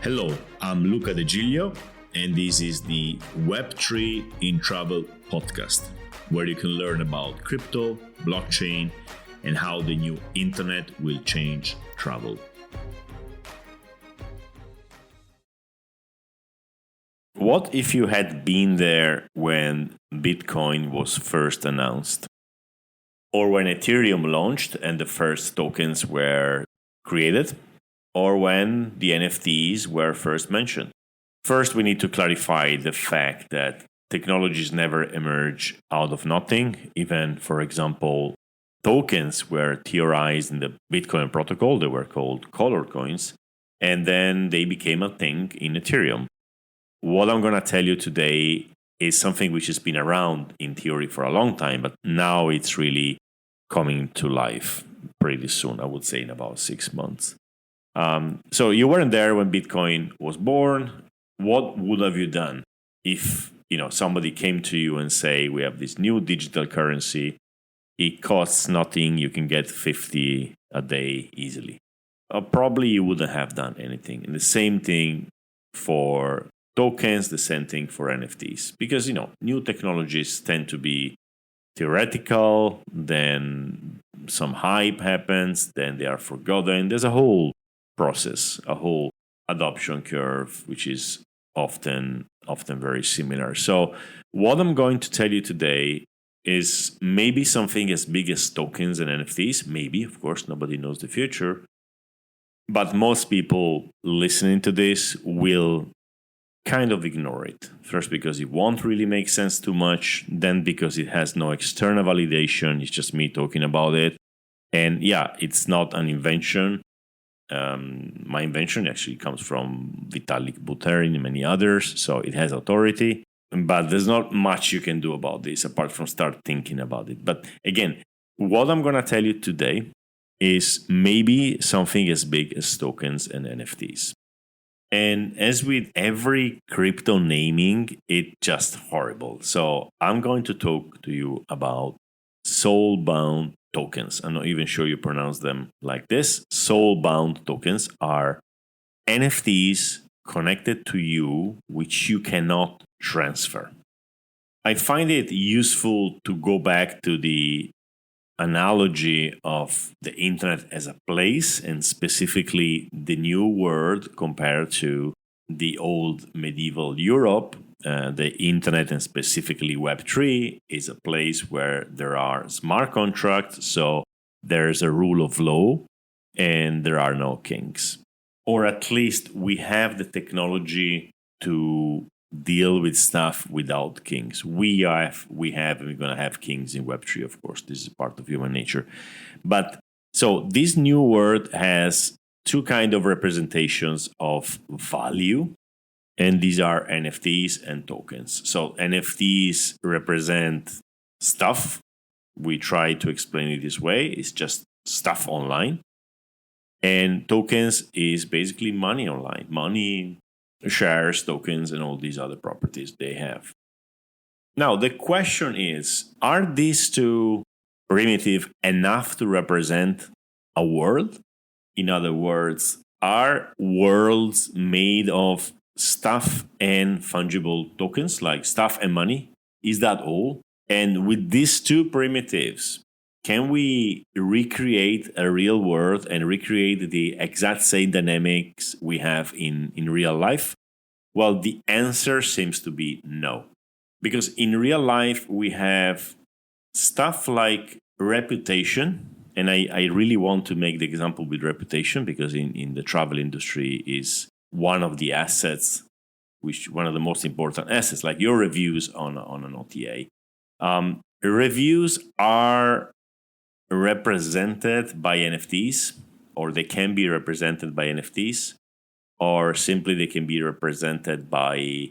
Hello, I'm Luca De Giglio, and this is the Web3 in Travel podcast, where you can learn about crypto, blockchain, and how the new internet will change travel. What if you had been there when Bitcoin was first announced? Or when Ethereum launched and the first tokens were created? Or when the NFTs were first mentioned? First, we need to clarify the fact that technologies never emerge out of nothing. Even, for example, tokens were theorized in the Bitcoin protocol. They were called color coins. And then they became a thing in Ethereum. What I'm going to tell you today is something which has been around in theory for a long time, but now it's really coming to life pretty soon, I would say in about 6 months. So you weren't there when Bitcoin was born. What would have you done if somebody came to you and say, we have this new digital currency, it costs nothing, you can get 50 a day easily? Probably you wouldn't have done anything. And the same thing for tokens, the same thing for NFTs. Because new technologies tend to be theoretical, then some hype happens, then they are forgotten. There's a whole process, a whole adoption curve, which is often very similar. So what I'm going to tell you today is maybe something as big as tokens and NFTs. Maybe, of course, nobody knows the future. But most people listening to this will kind of ignore it. First, because it won't really make sense too much. Then because it has no external validation. It's just me talking about it. And yeah, it's not an invention. My invention actually comes from Vitalik Buterin and many others, so it has authority. But there's not much you can do about this apart from start thinking about it. But again, what I'm going to tell you today is maybe something as big as tokens and NFTs. And as with every crypto naming, it's just horrible. So I'm going to talk to you about Soulbound tokens. I'm not even sure you pronounce them like this. Soulbound tokens are NFTs connected to you, which you cannot transfer. I find it useful to go back to the analogy of the internet as a place, and specifically the new world compared to the old medieval Europe. The internet, and specifically Web3, is a place where there are smart contracts, so there's a rule of law and there are no kings. Or at least we have the technology to deal with stuff without kings. And we're going to have kings in Web3, of course. This is part of human nature. But so this new world has two kind of representations of value. And these are NFTs and tokens. So NFTs represent stuff. We try to explain it this way. It's just stuff online. And tokens is basically money online. Money, shares, tokens, and all these other properties they have. Now, the question is, are these two primitive enough to represent a world? In other words, are worlds made of stuff and fungible tokens, like stuff and money? Is that all? And with these two primitives, can we recreate a real world and recreate the exact same dynamics we have in real life? Well, the answer seems to be no. Because in real life, we have stuff like reputation. And I really want to make the example with reputation, because in the travel industry is one of the assets, one of the most important assets, like your reviews on an OTA. Reviews are represented by NFTs, or they can be represented by NFTs, or simply they can be represented by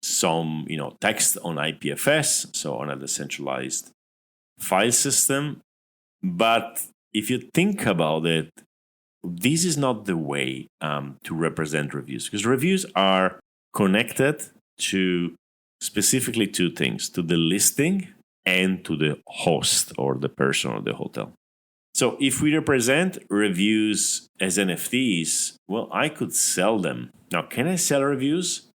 some text on IPFS, so on a decentralized file system. But if you think about it, this is not the way to represent reviews, because reviews are connected to specifically two things: to the listing and to the host or the person or the hotel. So if we represent reviews as NFTs, well, I could sell them. Now, can I sell reviews?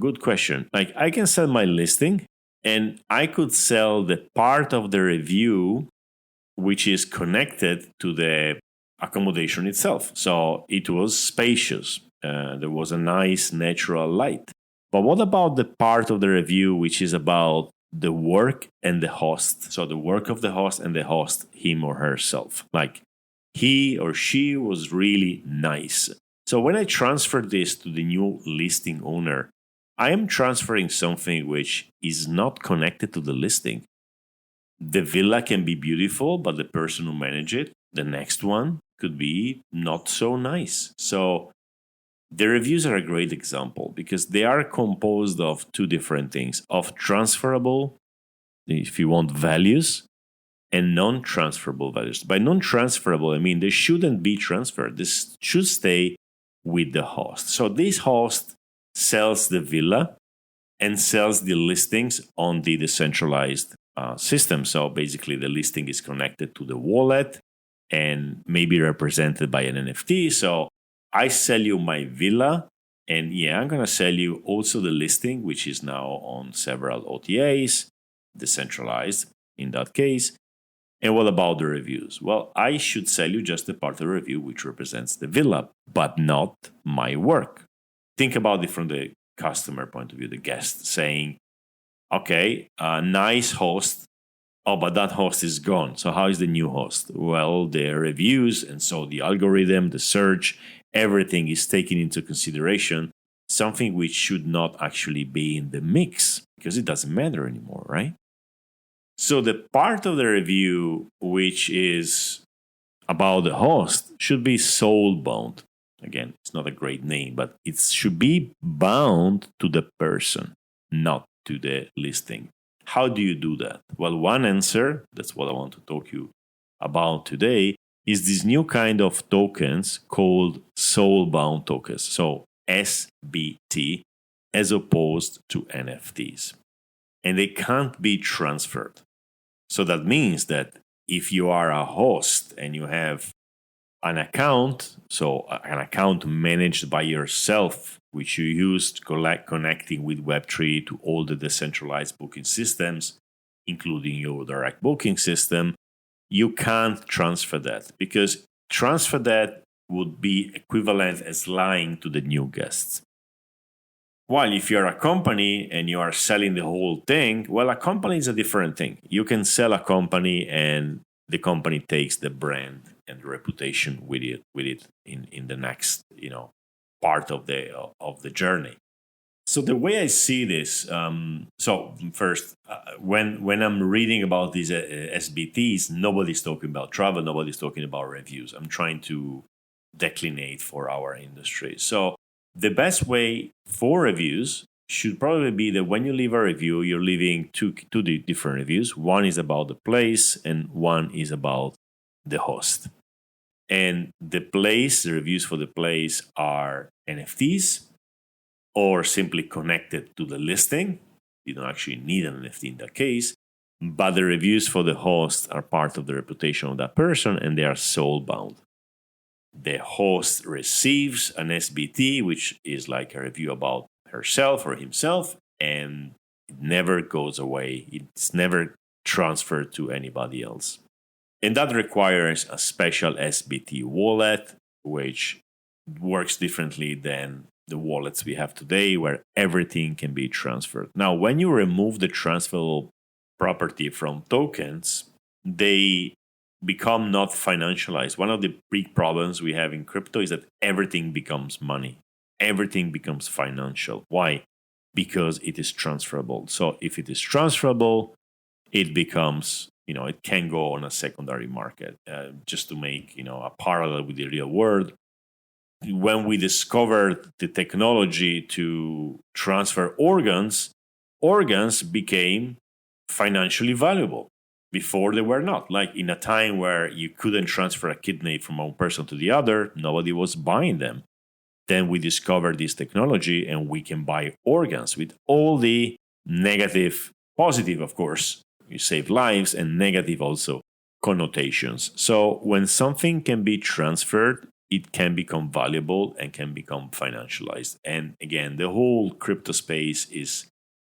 Good question. Like, I can sell my listing, and I could sell the part of the review which is connected to the accommodation itself. So it was spacious. There was a nice natural light. But what about the part of the review which is about the work and the host? So the work of the host and the host, him or herself. Like, he or she was really nice. So when I transfer this to the new listing owner, I am transferring something which is not connected to the listing. The villa can be beautiful, but the person who managed it, the next one, could be not so nice. So the reviews are a great example because they are composed of two different things: of transferable, if you want, values, and non-transferable values. By non-transferable, I mean they shouldn't be transferred. This should stay with the host. So this host sells the villa and sells the listings on the decentralized system. So basically, the listing is connected to the wallet and maybe represented by an NFT. So I sell you my villa, and I'm going to sell you also the listing, which is now on several OTAs, decentralized in that case. And what about the reviews? Well, I should sell you just the part of the review which represents the villa, but not my work. Think about it from the customer point of view, the guest saying, okay, a nice host. Oh, but that host is gone. So how is the new host? Well, the reviews, and so the algorithm, the search, everything is taken into consideration, something which should not actually be in the mix because it doesn't matter anymore, right? So the part of the review which is about the host should be soulbound. Again, it's not a great name, but it should be bound to the person, not to the listing. How do you do that? Well, one answer, that's what I want to talk to you about today, is this new kind of tokens called soulbound tokens. So SBT, as opposed to NFTs. And they can't be transferred. So that means that if you are a host and you have an account, so an account managed by yourself, which you use to connecting with Web3 to all the decentralized booking systems, including your direct booking system, you can't transfer that because transfer that would be equivalent as lying to the new guests. While if you're a company and you are selling the whole thing, well, a company is a different thing. You can sell a company and the company takes the brand and the reputation with it in the next part of the journey. So the way I see this, so first, when I'm reading about these SBTs, nobody's talking about travel, nobody's talking about reviews. I'm trying to declinate for our industry. So the best way for reviews should probably be that when you leave a review, you're leaving two different reviews. One is about the place and one is about the host. And the reviews for the place are NFTs or simply connected to the listing. You don't actually need an NFT in that case. But the reviews for the host are part of the reputation of that person and they are soulbound. The host receives an SBT, which is like a review about herself or himself, and it never goes away. It's never transferred to anybody else. And that requires a special SBT wallet, which works differently than the wallets we have today, where everything can be transferred. Now, when you remove the transferable property from tokens, they become not financialized. One of the big problems we have in crypto is that everything becomes money. Everything becomes financial. Why? Because it is transferable. So if it is transferable, it becomes, it can go on a secondary market. Just to make, a parallel with the real world, when we discovered the technology to transfer organs became financially valuable. Before they were not. Like in a time where you couldn't transfer a kidney from one person to the other, nobody was buying them. Then we discovered this technology and we can buy organs with all the negative, positive, of course, you save lives, and negative also. connotations. So when something can be transferred, it can become valuable and can become financialized. And again, the whole crypto space is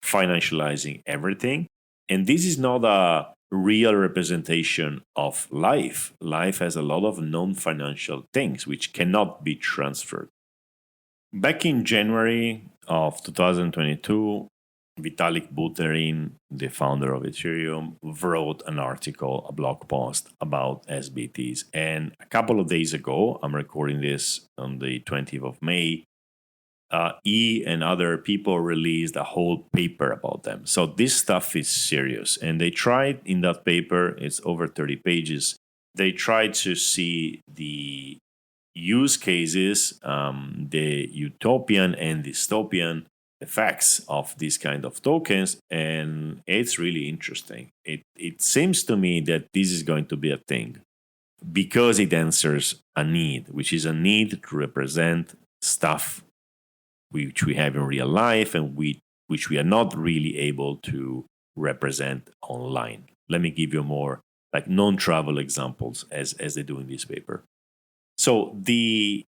financializing everything. And this is not a real representation of life. Life has a lot of non financial things which cannot be transferred. Back in January of 2022, Vitalik Buterin, the founder of Ethereum, wrote an article, a blog post about SBTs. And a couple of days ago, I'm recording this on the 20th of May, he and other people released a whole paper about them. So this stuff is serious. And they tried in that paper, it's over 30 pages, they tried to see the use cases, the utopian and dystopian effects of these kind of tokens, and it's really interesting. It seems to me that this is going to be a thing because it answers a need, which is a need to represent stuff which we have in real life and which we are not really able to represent online. Let me give you more like non-travel examples as they do in this paper. So the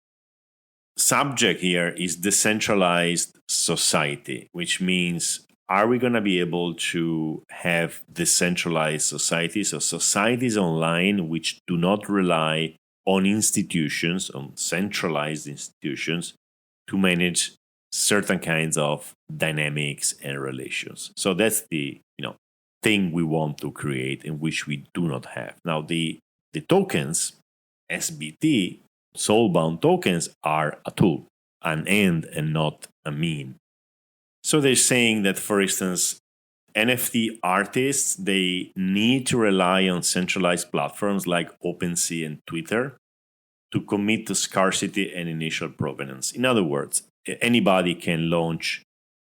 subject here is decentralized society, which means are we going to be able to have decentralized societies, so societies online which do not rely on institutions, on centralized institutions to manage certain kinds of dynamics and relations. So that's the thing we want to create in which we do not have. Now the tokens, SBT, Soulbound tokens, are a tool, an end and not a mean. So they're saying that, for instance, NFT artists, they need to rely on centralized platforms like OpenSea and Twitter to commit to scarcity and initial provenance. In other words, anybody can launch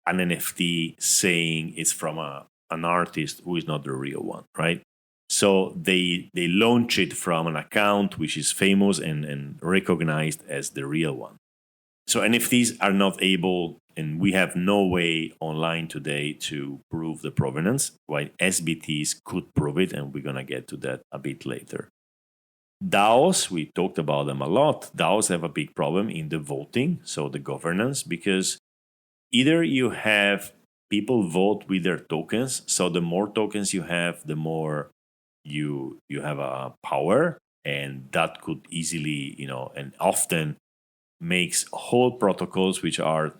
an NFT saying it's from an artist who is not the real one, right? So they launch it from an account which is famous and recognized as the real one. So NFTs are not able, and we have no way online today to prove the provenance, while SBTs could prove it, and we're going to get to that a bit later. DAOs, we talked about them a lot. DAOs have a big problem in the voting, so the governance, because either you have people vote with their tokens, so the more tokens you have, the more you have a power, and that could easily, and often makes whole protocols which are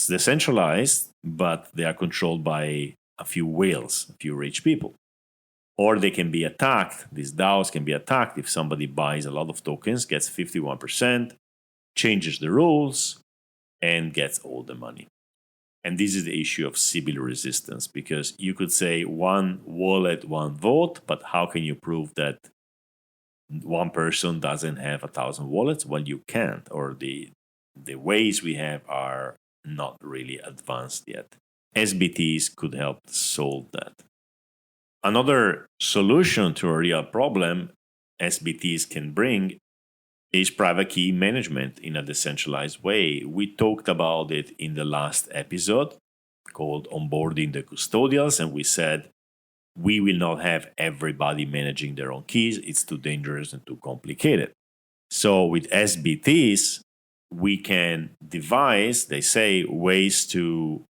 decentralized, but they are controlled by a few whales, a few rich people. Or they can be attacked. These DAOs can be attacked if somebody buys a lot of tokens, gets 51%, changes the rules, and gets all the money. And this is the issue of Sybil resistance, because you could say one wallet, one vote, but how can you prove that one person doesn't have 1,000 wallets? Well, you can't, or the ways we have are not really advanced yet. SBTs could help solve that. Another solution to a real problem SBTs can bring is private key management in a decentralized way. We talked about it in the last episode called Onboarding the Custodials, and we said we will not have everybody managing their own keys. It's too dangerous and too complicated. So with SBTs, we can devise, they say, ways to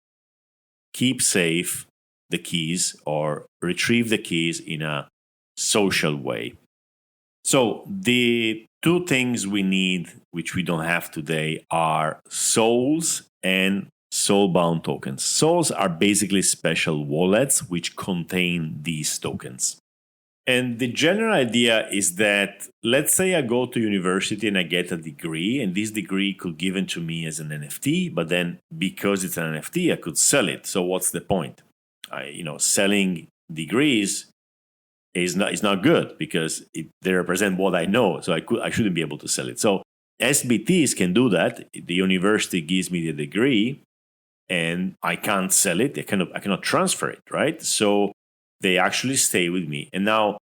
keep safe the keys or retrieve the keys in a social way. So the two things we need, which we don't have today, are souls and soulbound tokens. Souls are basically special wallets which contain these tokens. And the general idea is that, let's say I go to university and I get a degree, and this degree could be given to me as an NFT, but then because it's an NFT, I could sell it. So what's the point? Selling degrees is not good because they represent what I know. So I shouldn't be able to sell it. So SBTs can do that. The university gives me the degree, and I can't sell it. I cannot transfer it, right? So they actually stay with me. And now,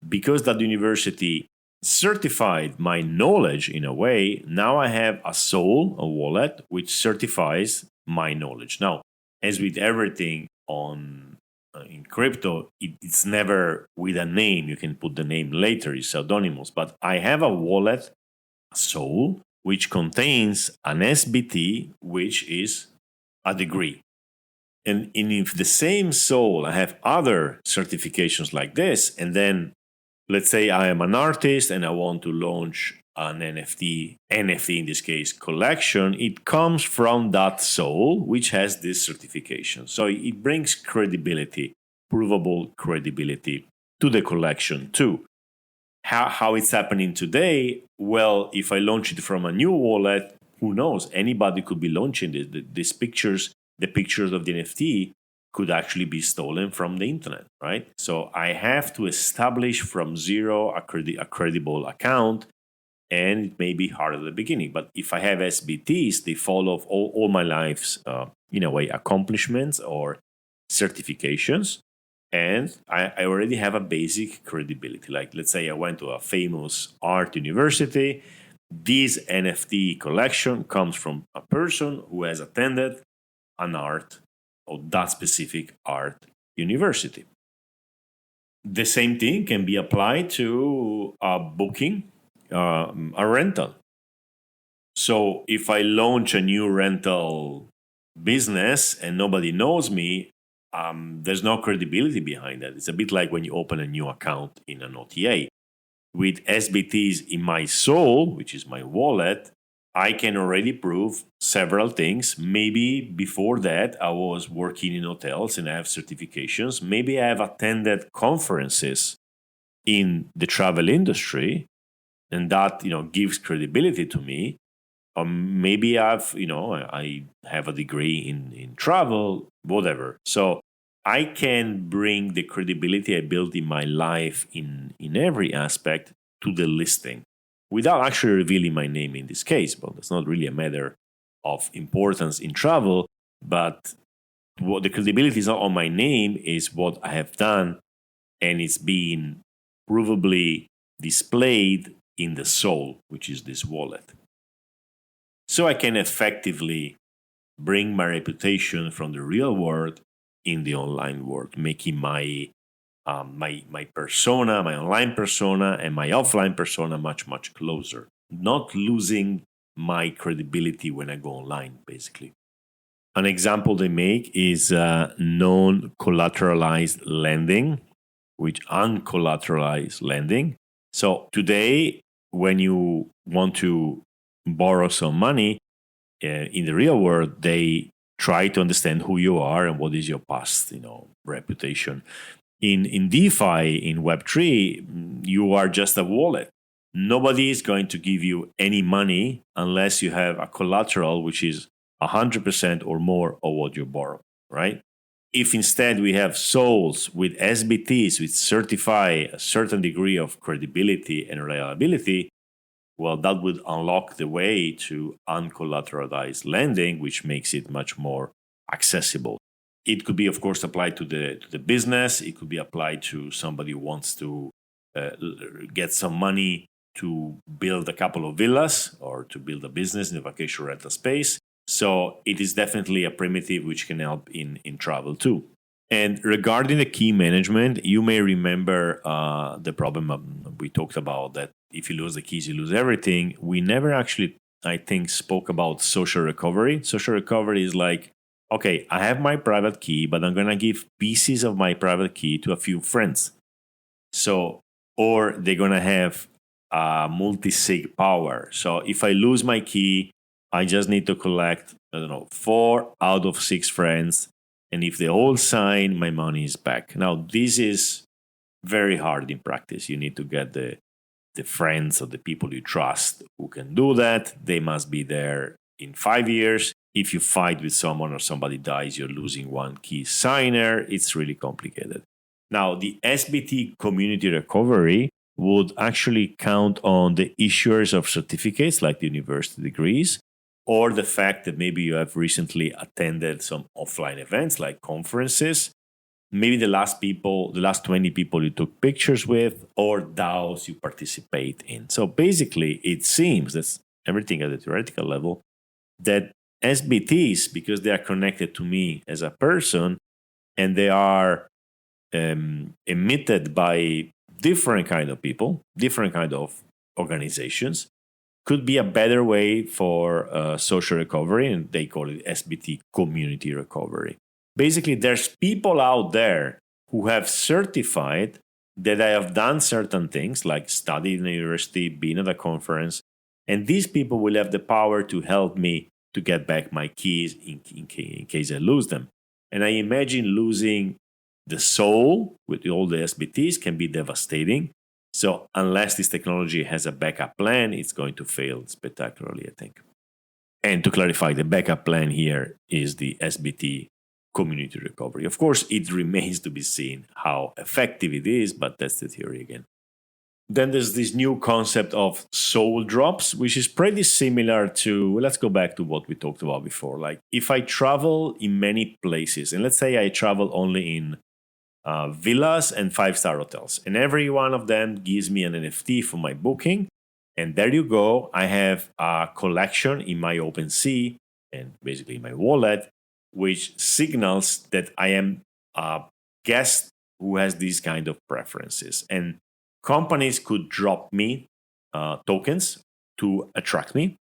because that university certified my knowledge in a way, now I have a soul, a wallet, which certifies my knowledge. Now, as with everything on in crypto, it's never with a name. You can put the name later, it's pseudonymous. But I have a wallet, Soul, which contains an SBT, which is a degree. And if the same Soul, I have other certifications like this, and then let's say I am an artist and I want to launch an NFT in this case collection, it comes from that Soul, which has this certification. So it brings credibility, provable credibility to the collection too. How it's happening today? Well, if I launch it from a new wallet, who knows? Anybody could be launching these pictures. The pictures of the NFT could actually be stolen from the internet, right? So I have to establish from zero a credible account, and it may be hard at the beginning. But if I have SBTs, they follow all my life's, in a way, accomplishments or certifications, and I already have a basic credibility. Like, let's say I went to a famous art university. This NFT collection comes from a person who has attended an art or that specific art university. The same thing can be applied to a booking, a rental. So if I launch a new rental business and nobody knows me, there's no credibility behind that. It's a bit like when you open a new account in an OTA. With SBTs in my Soul, which is my wallet, I can already prove several things. Maybe before that, I was working in hotels and I have certifications. Maybe I have attended conferences in the travel industry, and that gives credibility to me. Maybe I have a degree in travel, whatever. So I can bring the credibility I built in my life in every aspect to the listing without actually revealing my name in this case. But it's not really a matter of importance in travel, but what the credibility is not on my name is what I have done, and it's being provably displayed in the Soul, which is this wallet. So I can effectively bring my reputation from the real world in the online world, making my persona, my online persona, and my offline persona much closer. Not losing my credibility when I go online, basically. An example they make is non-collateralized lending, which uncollateralized lending. So today, when you want to borrow some money in the real world, they try to understand who you are and what is your past, reputation. In DeFi, in Web3, you are just a wallet. Nobody is going to give you any money unless you have a collateral, which is 100% or more of what you borrow, right? If instead we have souls with SBTs, which certify a certain degree of credibility and reliability, well, that would unlock the way to uncollateralized lending, which makes it much more accessible. It could be, of course, applied to the business. It could be applied to somebody who wants to get some money to build a couple of villas or to build a business in the vacation rental space. So it is definitely a primitive which can help in travel too. And regarding the key management, you may remember the problem we talked about, that if you lose the keys, you lose everything. We never actually, I think, spoke about social recovery. Social recovery is like, okay, I have my private key, but I'm going to give pieces of my private key to a few friends. So, or they're going to have multi-sig power. So if I lose my key, I just need to collect, 4 out of 6 friends. And if they all sign, my money is back. Now, this is very hard in practice. You need to get the friends or the people you trust who can do that. They must be there in 5 years. If you fight with someone or somebody dies, you're losing one key signer. It's really complicated. Now, the SBT community recovery would actually count on the issuers of certificates like the university degrees, or the fact that maybe you have recently attended some offline events like conferences, maybe the last 20 people you took pictures with, or DAOs you participate in. So basically, it seems, that's everything at the theoretical level, that SBTs, because they are connected to me as a person and they are emitted by different kind of people, different kind of organizations, could be a better way for social recovery, and they call it SBT, community recovery. Basically, there's people out there who have certified that I have done certain things, like studied in a university, been at a conference, and these people will have the power to help me to get back my keys in case I lose them. And I imagine losing the soul with all the SBTs can be devastating. So unless this technology has a backup plan, it's going to fail spectacularly, I think. And to clarify, the backup plan here is the SBT community recovery. Of course, it remains to be seen how effective it is, but that's the theory again. Then there's this new concept of soul drops, which is pretty similar to, let's go back to what we talked about before. Like if I travel in many places, and let's say I travel only in villas and 5-star hotels, and every one of them gives me an NFT for my booking. And there you go. I have a collection in my OpenSea and basically my wallet, which signals that I am a guest who has these kind of preferences. And companies could drop me tokens to attract me,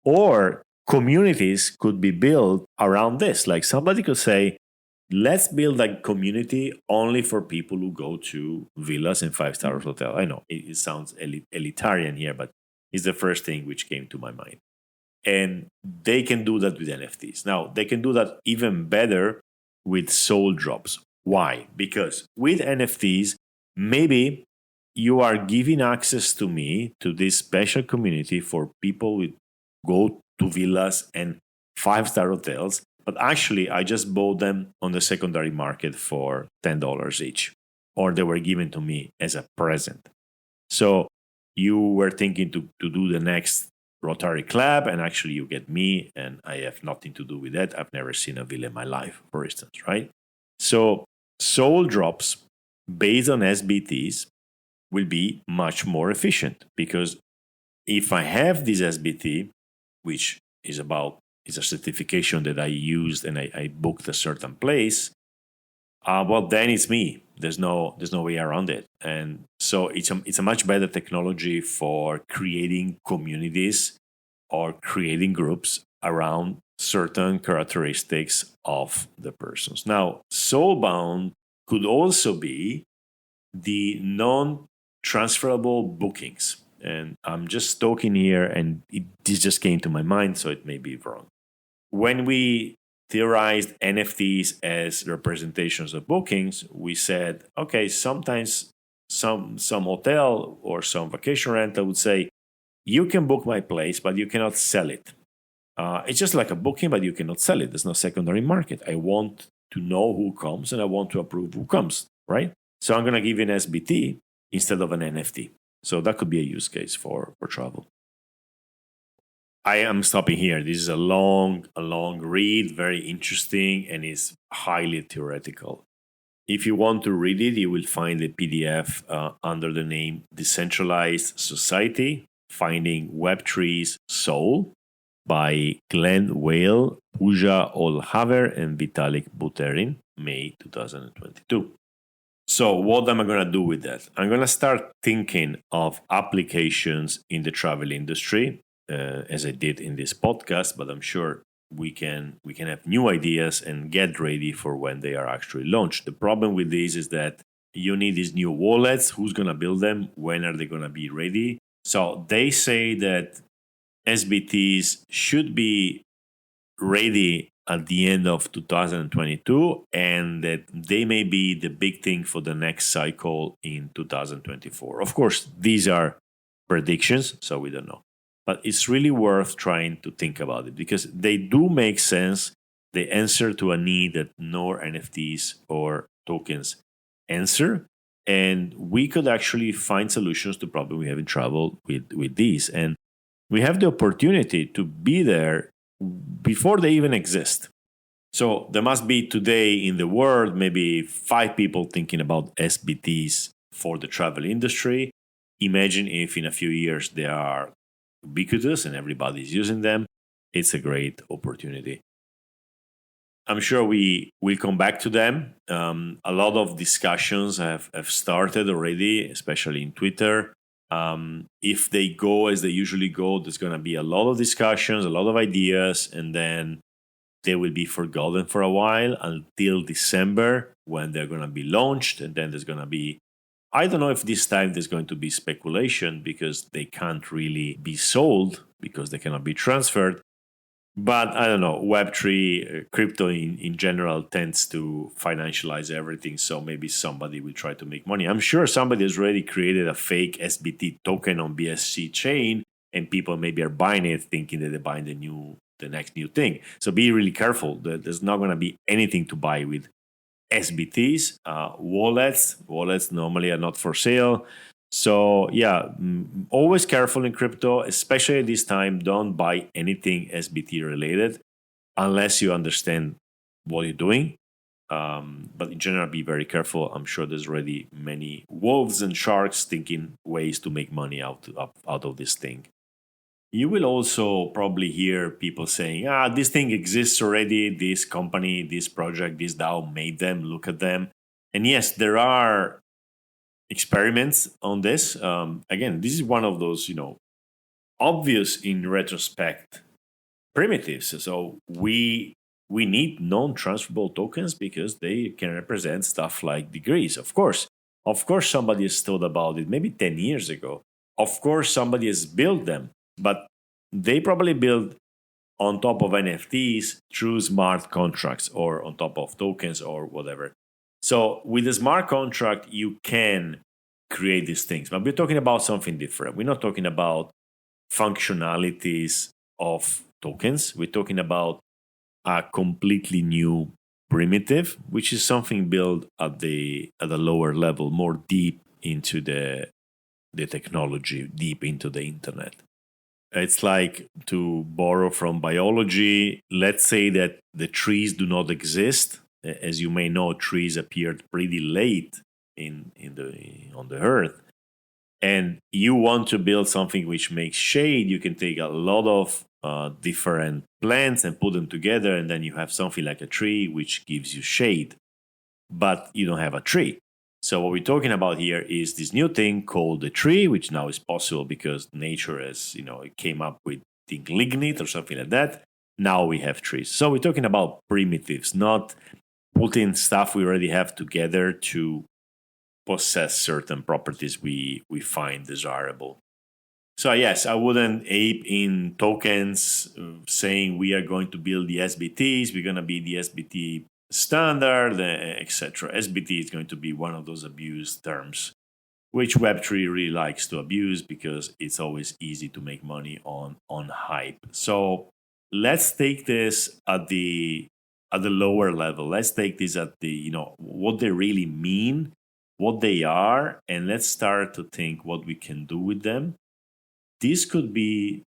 or communities could be built around this. Like somebody could say, let's build a community only for people who go to villas and 5-star hotel. I know it sounds elitarian here, but it's the first thing which came to my mind. And they can do that with NFTs. Now, they can do that even better with soul drops. Why? Because with NFTs, maybe you are giving access to me, to this special community for people who go to villas and 5-star hotels. But actually, I just bought them on the secondary market for $10 each, or they were given to me as a present. So you were thinking to do the next Rotary Club, and actually you get me, and I have nothing to do with that. I've never seen a villa in my life, for instance, right? So soul drops based on SBTs will be much more efficient, because if I have this SBT, which is a certification that I used and I booked a certain place, well, then it's me. There's no way around it. And so it's a much better technology for creating communities or creating groups around certain characteristics of the persons. Now, Soulbound could also be the non-transferable bookings. And I'm just talking here, and this just came to my mind, so it may be wrong. When we theorized NFTs as representations of bookings, we said, okay, sometimes some hotel or some vacation rental would say, you can book my place, but you cannot sell it. It's just like a booking, but you cannot sell it. There's no secondary market. I want to know who comes, and I want to approve who comes, right? So I'm going to give you an SBT instead of an NFT. So that could be a use case for travel. I am stopping here. This is a long read, very interesting, and is highly theoretical. If you want to read it, you will find the PDF under the name Decentralized Society, Finding Web3's Soul by Glenn Whale, Pooja Olhaver, and Vitalik Buterin, May 2022. So what am I going to do with that? I'm going to start thinking of applications in the travel industry, as I did in this podcast, but I'm sure we can have new ideas and get ready for when they are actually launched. The problem with these is that you need these new wallets. Who's going to build them? When are they going to be ready? So they say that SBTs should be ready at the end of 2022, and that they may be the big thing for the next cycle in 2024. Of course, these are predictions, so we don't know. But it's really worth trying to think about it, because they do make sense. They answer to a need that no NFTs or tokens answer. And we could actually find solutions to problems we have in travel with these. And we have the opportunity to be there before they even exist. So there must be today in the world maybe 5 people thinking about SBTs for the travel industry. Imagine if in a few years they are ubiquitous and everybody's using them. It's a great opportunity. I'm sure we will come back to them. A lot of discussions have started already, especially in Twitter. If they go as they usually go, there's going to be a lot of discussions, a lot of ideas, and then they will be forgotten for a while until December when they're going to be launched. And then there's going to be, I don't know if this time there's going to be speculation because they can't really be sold because they cannot be transferred. But I don't know, Web3, crypto in general tends to financialize everything. So maybe somebody will try to make money. I'm sure somebody has already created a fake SBT token on BSC chain and people maybe are buying it thinking that they're buying the next new thing. So be really careful. There's not going to be anything to buy with SBTs. Wallets normally are not for sale. So yeah, always careful in crypto, especially at this time. Don't buy anything SBT related unless you understand what you're doing. But in general, be very careful. I'm sure there's already many wolves and sharks thinking ways to make money out of this thing. You will also probably hear people saying, this thing exists already. This company, this project, this DAO made them. Look at them. And yes, there are experiments on this. Again, this is one of those, obvious in retrospect primitives. So we need non-transferable tokens because they can represent stuff like degrees. Of course, somebody has thought about it maybe 10 years ago. Of course, somebody has built them, but they probably built on top of NFTs through smart contracts or on top of tokens or whatever. So with a smart contract, you can create these things. But we're talking about something different. We're not talking about functionalities of tokens. We're talking about a completely new primitive, which is something built at the lower level, more deep into the technology, deep into the internet. It's like, to borrow from biology, let's say that the trees do not exist. As you may know, trees appeared pretty late on the earth, and you want to build something which makes shade. You can take a lot of different plants and put them together, and then you have something like a tree which gives you shade, but you don't have a tree. So what we're talking about here is this new thing called the tree, which now is possible because nature has, it came up with lignite or something like that. Now we have trees. So we're talking about primitives, not putting stuff we already have together to possess certain properties we find desirable. So yes, I wouldn't ape in tokens saying we are going to build the SBTs, we're going to be the SBT standard, etc. SBT is going to be one of those abused terms, which Web3 really likes to abuse because it's always easy to make money on hype. So let's take this at the lower level. Let's take this at the, what they really mean, what they are, and let's start to think what we can do with them. This could be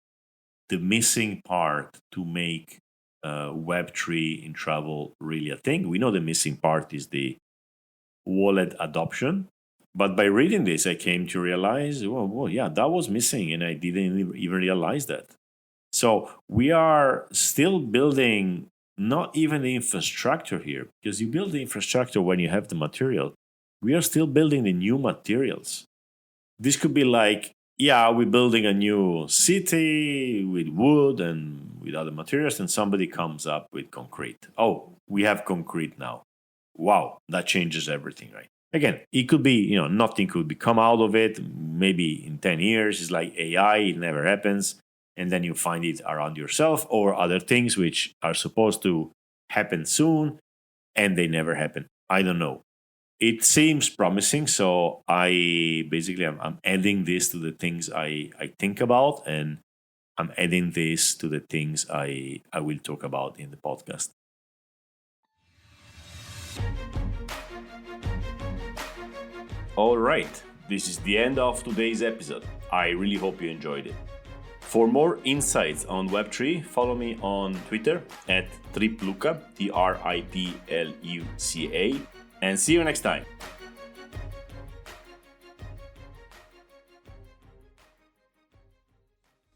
the missing part to make Web3 in travel really a thing. We know the missing part is the wallet adoption. But by reading this, I came to realize, well, yeah, that was missing, and I didn't even realize that. So we are still building not even the infrastructure here, because you build the infrastructure when you have the material. We are still building the new materials. This could be like, we're building a new city with wood and with other materials, and somebody comes up with concrete. Oh, we have concrete now. Wow, that changes everything, right? Again, it could be, nothing could come out of it. Maybe in 10 years, it's like AI, it never happens. And then you find it around yourself or other things which are supposed to happen soon and they never happen. I don't know. It seems promising, so I'm adding this to the things I think about, and I'm adding this to the things I will talk about in the podcast. All right, this is the end of today's episode. I really hope you enjoyed it. For more insights on Web3, follow me on Twitter at tripluca, TRIPLUCA, and see you next time.